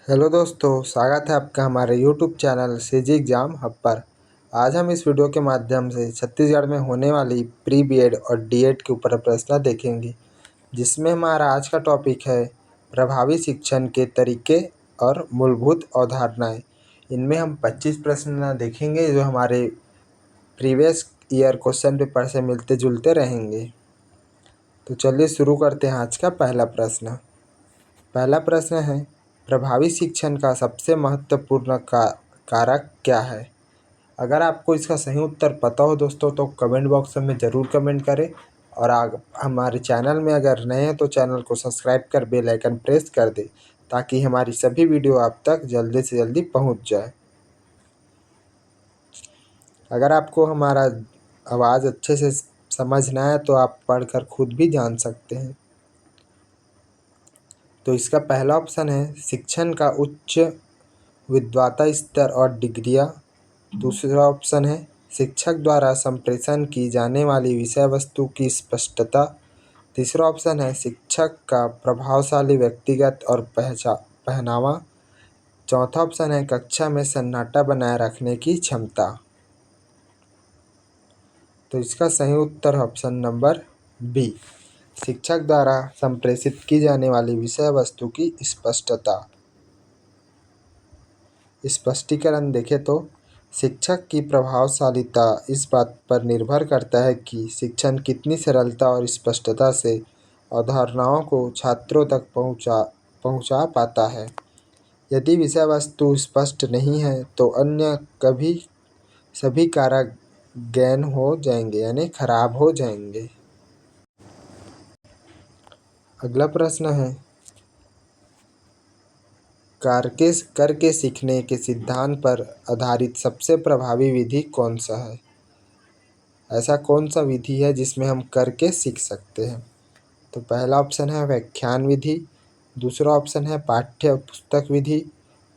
Hello दोस्तों, स्वागत है आपका हमारे YouTube channel CG exam hub पर। आज हम इस वीडियो के माध्यम से छत्तीसगढ़ में होने वाली प्री बीएड और डीएड के ऊपर प्रश्न देखेंगे, जिसमें हमारा आज का टॉपिक है प्रभावी शिक्षण के तरीके और मूलभूत अवधारणाएं। इनमें हम 25 प्रश्न देखेंगे जो हमारे प्रीवियस ईयर क्वेश्चन पेपर से मिलते जुलते रहेंगे। तो चलिए शुरू करते हैं आज का पहला प्रश्न। पहला प्रश्न है, प्रभावी शिक्षण का सबसे महत्वपूर्ण कारक क्या है? अगर आपको इसका सही उत्तर पता हो दोस्तों तो कमेंट बॉक्स में ज़रूर कमेंट करें, और हमारे चैनल में अगर नए हैं तो चैनल को सब्सक्राइब कर बेल आइकन प्रेस कर दें, ताकि हमारी सभी वीडियो आप तक जल्दी से जल्दी पहुंच जाए। अगर आपको हमारा आवाज़ अच्छे से समझना है तो आप पढ़कर खुद भी जान सकते हैं। तो इसका पहला ऑप्शन है शिक्षण का उच्च विद्वता स्तर और डिग्रियां। दूसरा ऑप्शन है शिक्षक द्वारा संप्रेषण की जाने वाली विषय वस्तु की स्पष्टता। तीसरा ऑप्शन है शिक्षक का प्रभावशाली व्यक्तिगत और पहनावा। चौथा ऑप्शन है कक्षा में सन्नाटा बनाए रखने की क्षमता। तो इसका सही उत्तर है ऑप्शन नंबर बी, शिक्षक द्वारा संप्रेषित की जाने वाली विषय वस्तु की स्पष्टता। स्पष्टीकरण देखें तो शिक्षक की प्रभावशालीता इस बात पर निर्भर करता है कि शिक्षण कितनी सरलता और स्पष्टता से अवधारणाओं को छात्रों तक पहुंचा पाता है। यदि विषय वस्तु स्पष्ट नहीं है तो अन्य सभी कारक गैन हो जाएंगे, यानी खराब हो जाएंगे। अगला प्रश्न है, करके सीखने के सिद्धांत पर आधारित सबसे प्रभावी विधि कौन सा है? ऐसा कौन सा विधि है जिसमें हम करके सीख सकते हैं? तो पहला ऑप्शन है व्याख्यान विधि। दूसरा ऑप्शन है पाठ्य पुस्तक विधि।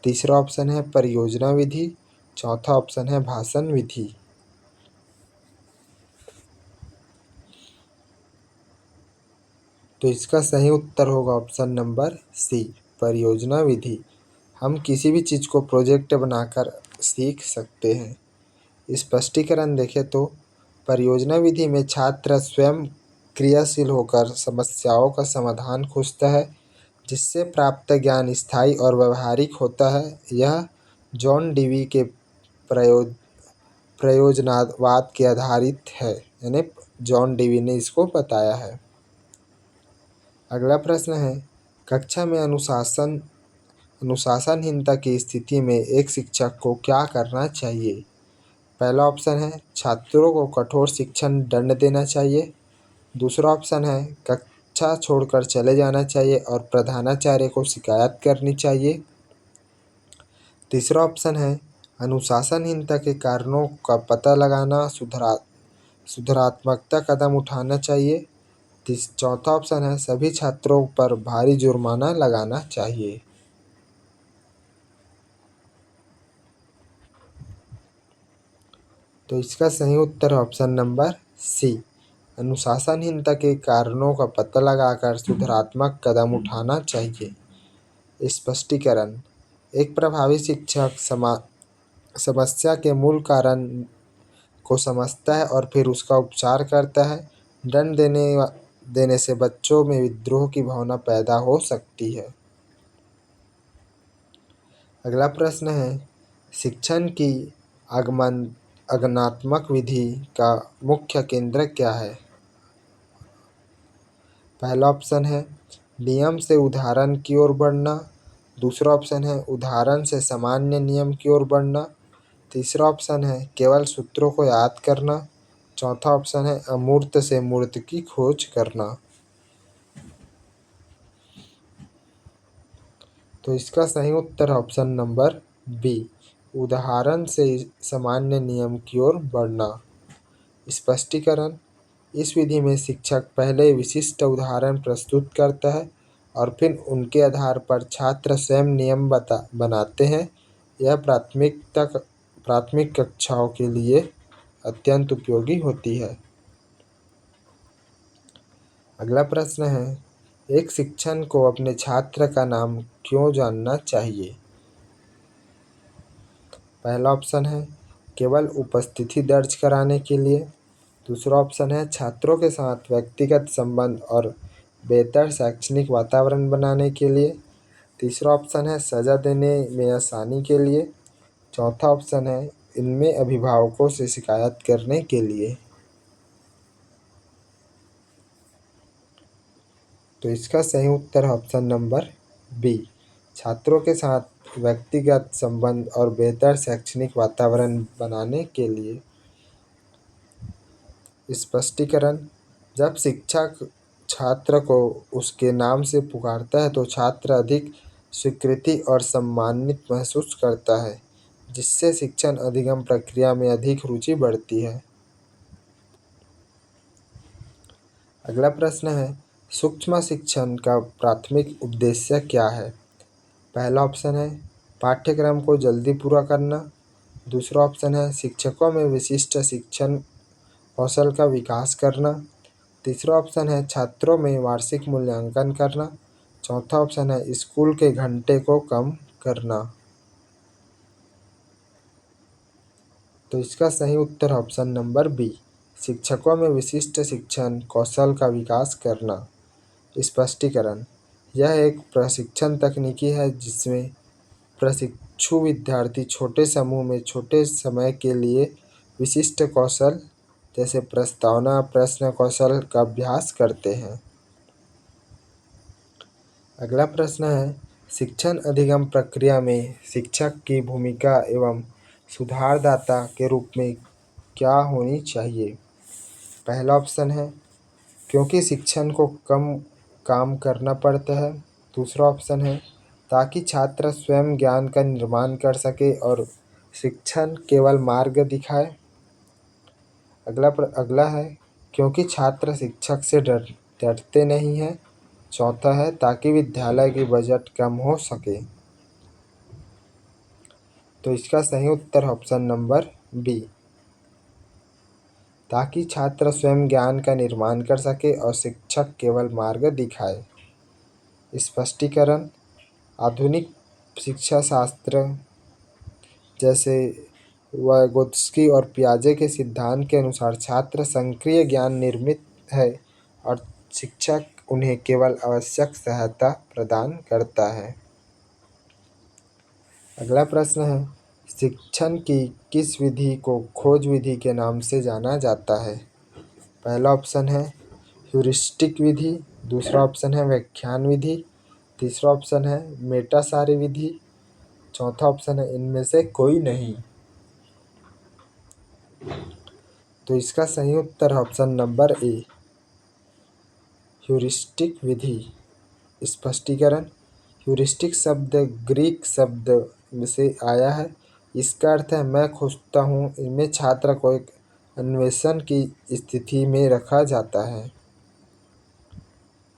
तीसरा ऑप्शन है परियोजना विधि। चौथा ऑप्शन है भाषण विधि। तो इसका सही उत्तर होगा ऑप्शन नंबर सी, परियोजना विधि। हम किसी भी चीज़ को प्रोजेक्ट बनाकर सीख सकते हैं। स्पष्टीकरण देखें तो परियोजना विधि में छात्र स्वयं क्रियाशील होकर समस्याओं का समाधान खोजता है, जिससे प्राप्त ज्ञान स्थायी और व्यवहारिक होता है। यह जॉन डीवी के प्रयोजनवाद के आधारित है, यानी जॉन डीवी ने इसको बताया है। अगला प्रश्न है, कक्षा में अनुशासनहीनता की स्थिति में एक शिक्षक को क्या करना चाहिए? पहला ऑप्शन है छात्रों को कठोर शिक्षण दंड देना चाहिए। दूसरा ऑप्शन है कक्षा छोड़कर चले जाना चाहिए और प्रधानाचार्य को शिकायत करनी चाहिए। तीसरा ऑप्शन है अनुशासनहीनता के कारणों का पता लगाना, सुधारात्मक कदम उठाना चाहिए। चौथा ऑप्शन है सभी छात्रों पर भारी जुर्माना लगाना चाहिए। तो इसका सही उत्तर है ऑप्शन नंबर सी, अनुशासनहीनता के कारणों का पता लगाकर सुधारात्मक कदम उठाना चाहिए। स्पष्टीकरण, एक प्रभावी शिक्षक समस्या के मूल कारण को समझता है और फिर उसका उपचार करता है। दंड देने से बच्चों में विद्रोह की भावना पैदा हो सकती है। अगला प्रश्न है, शिक्षण की आगमनात्मक विधि का मुख्य केंद्र क्या है? पहला ऑप्शन है नियम से उदाहरण की ओर बढ़ना। दूसरा ऑप्शन है उदाहरण से सामान्य नियम की ओर बढ़ना। तीसरा ऑप्शन है केवल सूत्रों को याद करना। चौथा ऑप्शन है अमूर्त से मूर्त की खोज करना। तो इसका सही उत्तर है ऑप्शन नंबर बी, उदाहरण से सामान्य नियम की ओर बढ़ना। स्पष्टीकरण, इस विधि में शिक्षक पहले विशिष्ट उदाहरण प्रस्तुत करता है और फिर उनके आधार पर छात्र स्वयं नियम बनाते हैं। यह प्राथमिक कक्षाओं के लिए अत्यंत उपयोगी होती है। अगला प्रश्न है, एक शिक्षक को अपने छात्र का नाम क्यों जानना चाहिए? पहला ऑप्शन है केवल उपस्थिति दर्ज कराने के लिए। दूसरा ऑप्शन है छात्रों के साथ व्यक्तिगत संबंध और बेहतर शैक्षणिक वातावरण बनाने के लिए। तीसरा ऑप्शन है सजा देने में आसानी के लिए। चौथा ऑप्शन है इनमें अभिभावकों से शिकायत करने के लिए। तो इसका सही उत्तर है ऑप्शन नंबर बी, छात्रों के साथ व्यक्तिगत संबंध और बेहतर शैक्षणिक वातावरण बनाने के लिए। स्पष्टीकरण: जब शिक्षक छात्र को उसके नाम से पुकारता है तो छात्र अधिक स्वीकृति और सम्मानित महसूस करता है, जिससे शिक्षण अधिगम प्रक्रिया में अधिक रुचि बढ़ती है। अगला प्रश्न है सूक्ष्म शिक्षण का प्राथमिक उद्देश्य क्या है? पहला ऑप्शन है पाठ्यक्रम को जल्दी पूरा करना। दूसरा ऑप्शन है शिक्षकों में विशिष्ट शिक्षण कौशल का विकास करना। तीसरा ऑप्शन है छात्रों में वार्षिक मूल्यांकन करना। चौथा ऑप्शन है स्कूल के घंटे को कम करना। तो इसका सही उत्तर ऑप्शन नंबर बी, शिक्षकों में विशिष्ट शिक्षण कौशल का विकास करना। स्पष्टीकरण: यह एक प्रशिक्षण तकनीकी है जिसमें प्रशिक्षु विद्यार्थी छोटे समूह में छोटे समय के लिए विशिष्ट कौशल जैसे प्रस्तावना, प्रश्न कौशल का अभ्यास करते हैं। अगला प्रश्न है शिक्षण अधिगम प्रक्रिया में शिक्षक की भूमिका एवं सुधारदाता के रूप में क्या होनी चाहिए? पहला ऑप्शन है क्योंकि शिक्षण को कम काम करना पड़ता है। दूसरा ऑप्शन है ताकि छात्र स्वयं ज्ञान का निर्माण कर सके और शिक्षण केवल मार्ग दिखाए। अगला है क्योंकि छात्र शिक्षक से डरते नहीं हैं। चौथा है ताकि विद्यालय की बजट कम हो सके। तो इसका सही उत्तर ऑप्शन नंबर बी, ताकि छात्र स्वयं ज्ञान का निर्माण कर सके और शिक्षक केवल मार्ग दिखाए। स्पष्टीकरण: आधुनिक शिक्षा शास्त्र जैसे वाइगोत्स्की और पियाजे के सिद्धांत के अनुसार छात्र सक्रिय ज्ञान निर्मित है और शिक्षक उन्हें केवल आवश्यक सहायता प्रदान करता है। अगला प्रश्न है शिक्षण की किस विधि को खोज विधि के नाम से जाना जाता है? पहला ऑप्शन है ह्यूरिस्टिक विधि। दूसरा ऑप्शन है व्याख्यान विधि। तीसरा ऑप्शन है मेटासारी विधि। चौथा ऑप्शन है इनमें से कोई नहीं। तो इसका सही उत्तर ऑप्शन नंबर ए, ह्यूरिस्टिक विधि। स्पष्टीकरण: ह्यूरिस्टिक शब्द ग्रीक शब्द से आया है। इसका अर्थ है मैं खोजता हूँ। इनमें छात्र को एक अन्वेषण की स्थिति में रखा जाता है।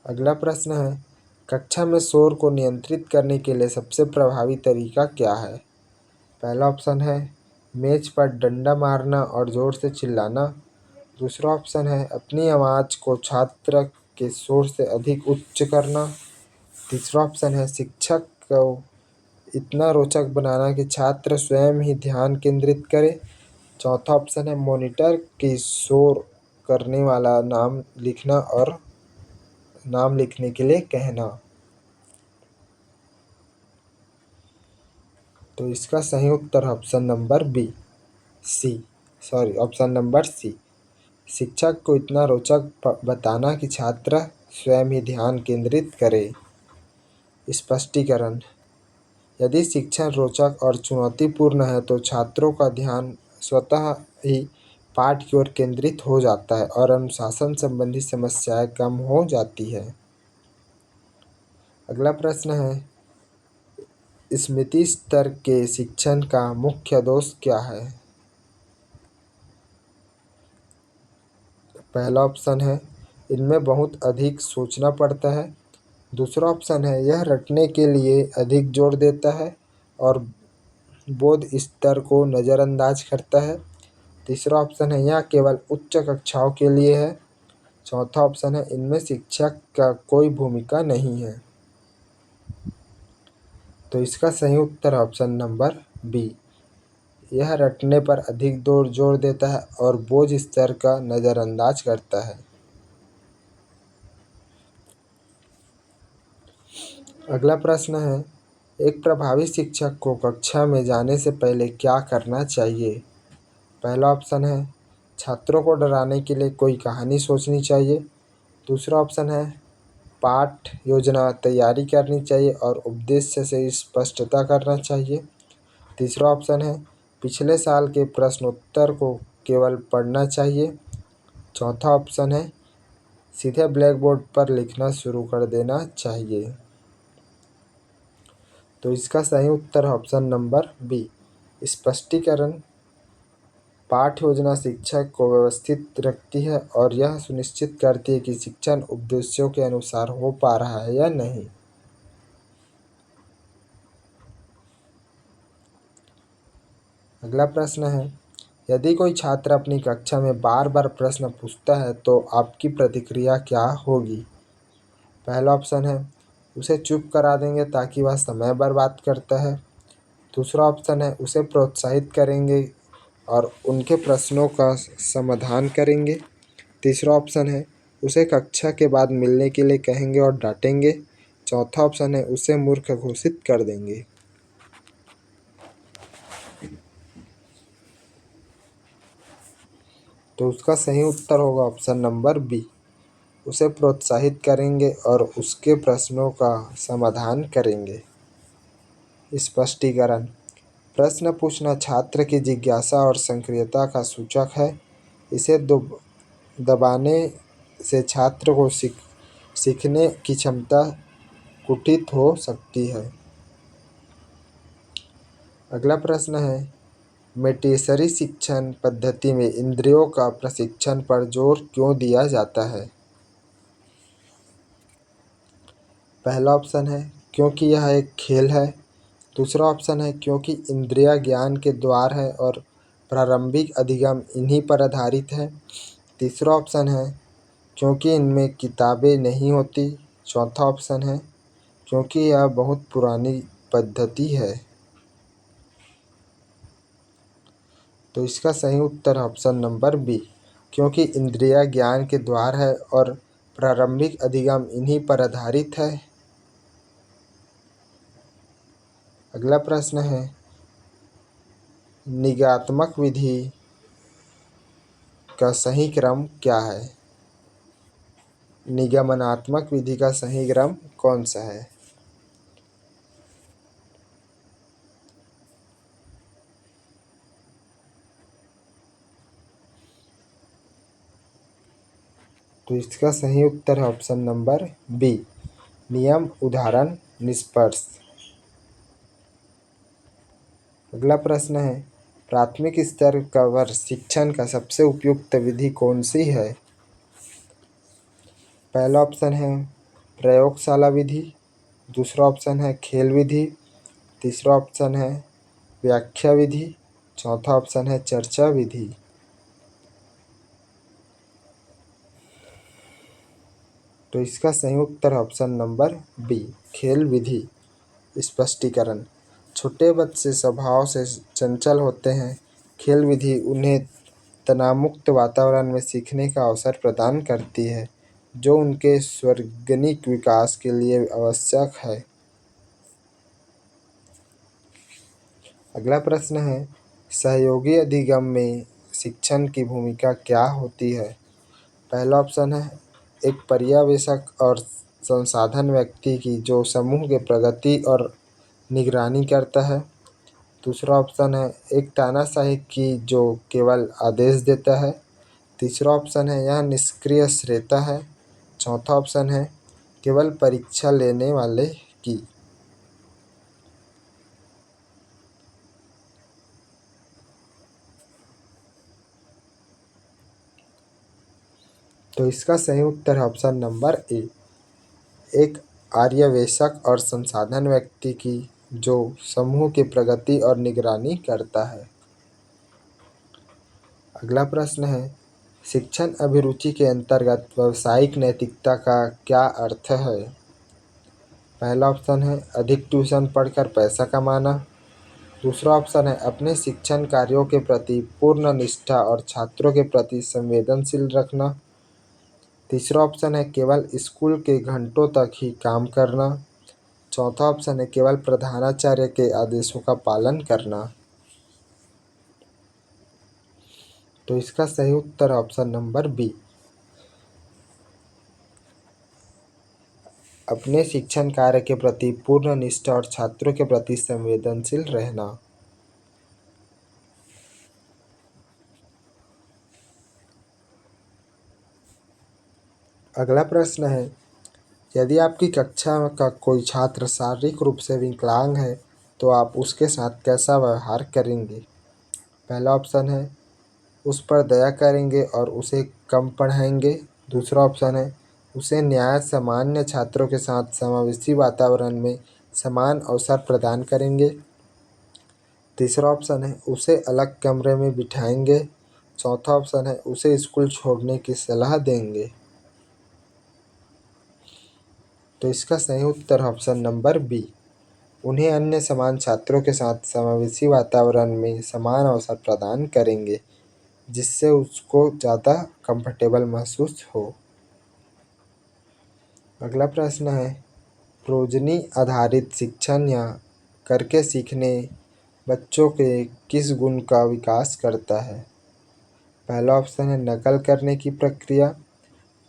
अगला प्रश्न है कक्षा में शोर को नियंत्रित करने के लिए सबसे प्रभावी तरीका क्या है? पहला ऑप्शन है मेज पर डंडा मारना और ज़ोर से चिल्लाना। दूसरा ऑप्शन है अपनी आवाज़ को छात्र के शोर से अधिक उच्च करना। तीसरा ऑप्शन है शिक्षक को इतना रोचक बनाना कि छात्र स्वयं ही ध्यान केंद्रित करे। चौथा ऑप्शन है मॉनिटर की शोर करने वाला नाम लिखना और नाम लिखने के लिए कहना। तो इसका सही उत्तर option number B, option number C, शिक्षक को इतना रोचक बताना कि छात्र स्वयं ही ध्यान केंद्रित करे। स्पष्टीकरण: यदि शिक्षण रोचक और चुनौतीपूर्ण है तो छात्रों का ध्यान स्वतः ही पाठ की ओर केंद्रित हो जाता है और अनुशासन संबंधी समस्याएं कम हो जाती है। अगला प्रश्न है स्मृति स्तर के शिक्षण का मुख्य दोष क्या है? पहला ऑप्शन है इनमें बहुत अधिक सोचना पड़ता है। दूसरा ऑप्शन है यह रटने के लिए अधिक जोर देता है और बोध स्तर को नज़रअंदाज करता है। तीसरा ऑप्शन है यह केवल उच्च कक्षाओं के लिए है। चौथा ऑप्शन है इनमें शिक्षक का कोई भूमिका नहीं है। तो इसका सही उत्तर है ऑप्शन नंबर बी। यह रटने पर अधिक जोर देता है और बोझ स्तर का नज़रअंदाज करता है। अगला प्रश्न है, एक प्रभावी शिक्षक को कक्षा में जाने से पहले क्या करना चाहिए? पहला ऑप्शन है छात्रों को डराने के लिए कोई कहानी सोचनी चाहिए। दूसरा ऑप्शन है पाठ योजना तैयारी करनी चाहिए और उद्देश्य से स्पष्टता करना चाहिए। तीसरा ऑप्शन है पिछले साल के प्रश्नोत्तर को केवल पढ़ना चाहिए। चौथा ऑप्शन है सीधे ब्लैक बोर्ड पर लिखना शुरू कर देना चाहिए। तो इसका सही उत्तर है ऑप्शन नंबर बी, स्पष्टीकरण। पाठ योजना शिक्षक को व्यवस्थित रखती है और यह सुनिश्चित करती है कि शिक्षण उद्देश्यों के अनुसार हो पा रहा है या नहीं। अगला प्रश्न है, यदि कोई छात्र अपनी कक्षा में बार बार प्रश्न पूछता है तो आपकी प्रतिक्रिया क्या होगी? पहला ऑप्शन है उसे चुप करा देंगे ताकि वह समय बर्बाद करता है। दूसरा ऑप्शन है उसे प्रोत्साहित करेंगे और उनके प्रश्नों का समाधान करेंगे। तीसरा ऑप्शन है उसे कक्षा के बाद मिलने के लिए कहेंगे और डांटेंगे। चौथा ऑप्शन है उसे मूर्ख घोषित कर देंगे। तो उसका सही उत्तर होगा ऑप्शन नंबर बी, उसे प्रोत्साहित करेंगे और उसके प्रश्नों का समाधान करेंगे। स्पष्टीकरण, प्रश्न पूछना छात्र की जिज्ञासा और सक्रियता का सूचक है। इसे दबाने से छात्र को सीखने की क्षमता कुंठित हो सकती है। अगला प्रश्न है, मोंटेसरी शिक्षण पद्धति में इंद्रियों का प्रशिक्षण पर जोर क्यों दिया जाता है? पहला ऑप्शन है क्योंकि यह एक खेल है। दूसरा ऑप्शन है क्योंकि इंद्रिय ज्ञान के द्वार है और प्रारंभिक अधिगम इन्हीं पर आधारित है। तीसरा ऑप्शन है क्योंकि इनमें किताबें नहीं होती। चौथा ऑप्शन है क्योंकि यह बहुत पुरानी पद्धति है। तो इसका सही उत्तर है ऑप्शन नंबर बी, क्योंकि इंद्रिय ज्ञान के द्वार है और प्रारंभिक अधिगम इन्हीं पर आधारित है। अगला प्रश्न है, निगात्मक विधि का सही क्रम क्या है? निगमनात्मक विधि का सही क्रम कौन सा है? तो इसका सही उत्तर है ऑप्शन नंबर बी, नियम उदाहरण निष्कर्ष। अगला प्रश्न है, प्राथमिक स्तर पर शिक्षण का सबसे उपयुक्त विधि कौन सी है? पहला ऑप्शन है प्रयोगशाला विधि। दूसरा ऑप्शन है खेल विधि। तीसरा ऑप्शन है व्याख्या विधि। चौथा ऑप्शन है चर्चा विधि। तो इसका सही उत्तर है ऑप्शन नंबर बी, खेल विधि। स्पष्टीकरण, छोटे बच्चे स्वभाव से चंचल होते हैं। खेल विधि उन्हें तनावमुक्त वातावरण में सीखने का अवसर प्रदान करती है, जो उनके सर्वांगीण विकास के लिए आवश्यक है। अगला प्रश्न है, सहयोगी अधिगम में शिक्षण की भूमिका क्या होती है? पहला ऑप्शन है एक पर्यवेक्षक और संसाधन व्यक्ति की जो समूह के प्रगति और निगरानी करता है। दूसरा ऑप्शन है एक तानाशाही की जो केवल आदेश देता है। तीसरा ऑप्शन है यह निष्क्रिय श्रोता है। चौथा ऑप्शन है केवल परीक्षा लेने वाले की। तो इसका सही उत्तर है ऑप्शन नंबर ए, एक पर्यवेक्षक और संसाधन व्यक्ति की जो समूह की प्रगति और निगरानी करता है। अगला प्रश्न है, शिक्षण अभिरुचि के अंतर्गत व्यावसायिक नैतिकता का क्या अर्थ है? पहला ऑप्शन है अधिक ट्यूशन पढ़कर पैसा कमाना। दूसरा ऑप्शन है अपने शिक्षण कार्यों के प्रति पूर्ण निष्ठा और छात्रों के प्रति संवेदनशील रखना। तीसरा ऑप्शन है केवल स्कूल के घंटों तक ही काम करना। चौथा ऑप्शन है केवल प्रधानाचार्य के आदेशों का पालन करना। तो इसका सही उत्तर है ऑप्शन नंबर बी, अपने शिक्षण कार्य के प्रति पूर्ण निष्ठा और छात्रों के प्रति संवेदनशील रहना। अगला प्रश्न है, यदि आपकी कक्षा का कोई छात्र शारीरिक रूप से विकलांग है तो आप उसके साथ कैसा व्यवहार करेंगे? पहला ऑप्शन है उस पर दया करेंगे और उसे कम पढ़ाएंगे। दूसरा ऑप्शन है उसे न्याय सामान्य छात्रों के साथ समावेशी वातावरण में समान अवसर प्रदान करेंगे। तीसरा ऑप्शन है उसे अलग कमरे में बिठाएंगे। चौथा ऑप्शन है उसे स्कूल छोड़ने की सलाह देंगे। तो इसका सही उत्तर है ऑप्शन नंबर बी, उन्हें अन्य समान छात्रों के साथ समावेशी वातावरण में समान अवसर प्रदान करेंगे, जिससे उसको ज़्यादा कंफर्टेबल महसूस हो। अगला प्रश्न है, प्रोजनी आधारित शिक्षण या करके सीखने बच्चों के किस गुण का विकास करता है? पहला ऑप्शन है नकल करने की प्रक्रिया।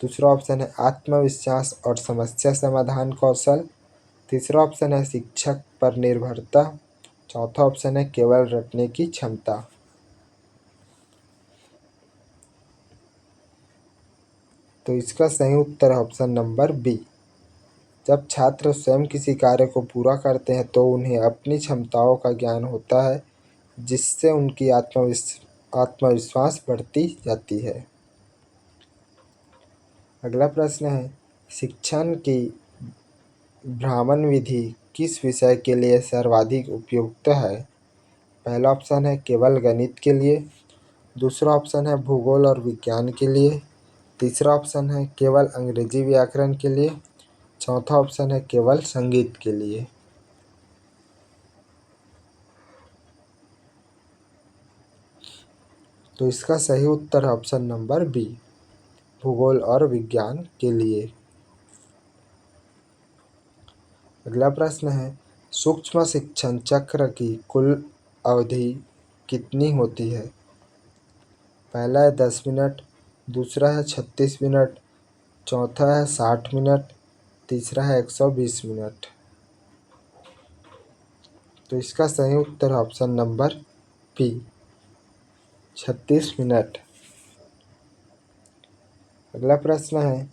दूसरा ऑप्शन है आत्मविश्वास और समस्या समाधान कौशल। तीसरा ऑप्शन है शिक्षक पर निर्भरता। चौथा ऑप्शन है केवल रटने की क्षमता। तो इसका सही उत्तर है ऑप्शन नंबर बी, जब छात्र स्वयं किसी कार्य को पूरा करते हैं तो उन्हें अपनी क्षमताओं का ज्ञान होता है, जिससे उनकी आत्मविश्वास बढ़ती जाती है। अगला प्रश्न है, शिक्षण की भ्रमण विधि किस विषय के लिए सर्वाधिक उपयुक्त है? पहला ऑप्शन है केवल गणित के लिए। दूसरा ऑप्शन है भूगोल और विज्ञान के लिए। तीसरा ऑप्शन है केवल अंग्रेजी व्याकरण के लिए। चौथा ऑप्शन है केवल संगीत के लिए। तो इसका सही उत्तर है ऑप्शन नंबर बी, भूगोल और विज्ञान के लिए। अगला प्रश्न है, सूक्ष्म शिक्षण चक्र की कुल अवधि कितनी होती है? पहला है 10 मिनट। दूसरा है 36 मिनट। चौथा है 60 मिनट। तीसरा है 120 मिनट। तो इसका सही उत्तर है ऑप्शन नंबर बी, 36 मिनट। अगला प्रश्न है,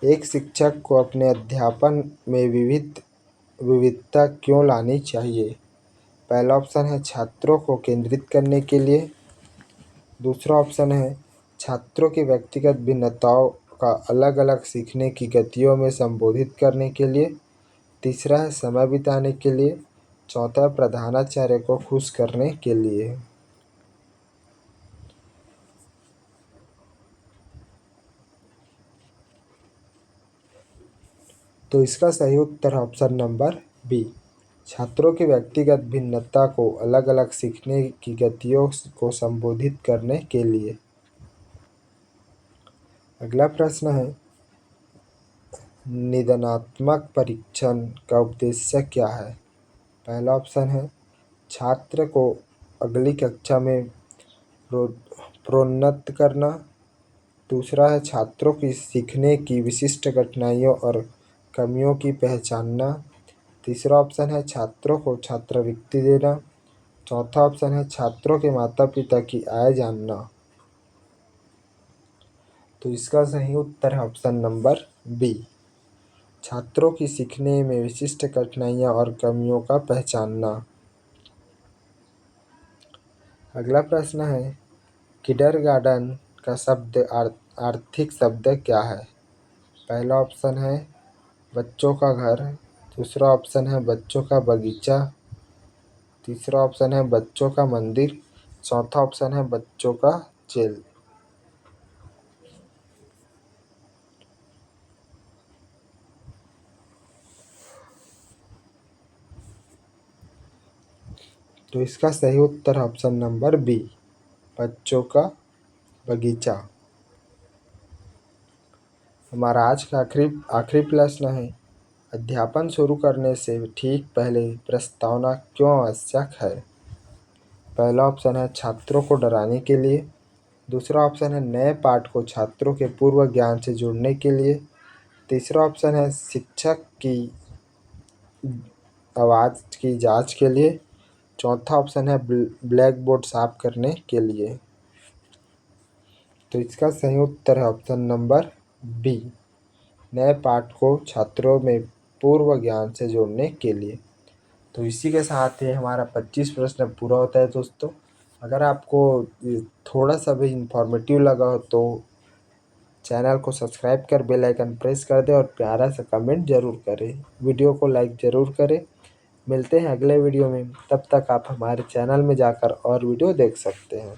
एक शिक्षक को अपने अध्यापन में विविधता क्यों लानी चाहिए? पहला ऑप्शन है छात्रों को केंद्रित करने के लिए। दूसरा ऑप्शन है छात्रों की व्यक्तिगत भिन्नताओं का अलग अलग सीखने की गतियों में संबोधित करने के लिए। तीसरा है समय बिताने के लिए। चौथा है प्रधानाचार्य को खुश करने के लिए। तो इसका सही उत्तर है ऑप्शन नंबर बी, छात्रों की व्यक्तिगत भिन्नता को अलग अलग सीखने की गतियों को संबोधित करने के लिए। अगला प्रश्न है, निदानात्मक परीक्षण का उद्देश्य क्या है? पहला ऑप्शन है छात्र को अगली कक्षा में प्रोन्नत करना। दूसरा है छात्रों की सीखने की विशिष्ट कठिनाइयों और कमियों की पहचानना। तीसरा ऑप्शन है छात्रों को छात्रवृत्ति देना। चौथा ऑप्शन है छात्रों के माता पिता की आय जानना। तो इसका सही उत्तर है ऑप्शन नंबर बी, छात्रों की सीखने में विशिष्ट कठिनाइयाँ और कमियों का पहचानना। अगला प्रश्न है, किंडरगार्टन का आर्थिक शब्द क्या है? पहला ऑप्शन है बच्चों का घर। दूसरा ऑप्शन है बच्चों का बगीचा। तीसरा ऑप्शन है बच्चों का मंदिर। चौथा ऑप्शन है बच्चों का जेल। तो इसका सही उत्तर है ऑप्शन नंबर बी, बच्चों का बगीचा। हमारा आज का आखिरी आखिरी प्रश्न है, अध्यापन शुरू करने से ठीक पहले प्रस्तावना क्यों आवश्यक है? पहला ऑप्शन है छात्रों को डराने के लिए, दूसरा ऑप्शन है नए पाठ को छात्रों के पूर्व ज्ञान से जोड़ने के लिए, तीसरा ऑप्शन है शिक्षक की आवाज़ की जांच के लिए, चौथा ऑप्शन है ब्लैक बोर्ड साफ करने के लिए। तो इसका सही उत्तर है ऑप्शन नंबर बी, नए पाठ को छात्रों में पूर्व ज्ञान से जोड़ने के लिए। तो इसी के साथ ही हमारा 25 प्रश्न पूरा होता है दोस्तों। अगर आपको थोड़ा सा भी इंफॉर्मेटिव लगा हो तो चैनल को सब्सक्राइब कर बेल आइकन प्रेस कर दें और प्यारा सा कमेंट ज़रूर करें, वीडियो को लाइक ज़रूर करें। मिलते हैं अगले वीडियो में, तब तक आप हमारे चैनल में जाकर और वीडियो देख सकते हैं।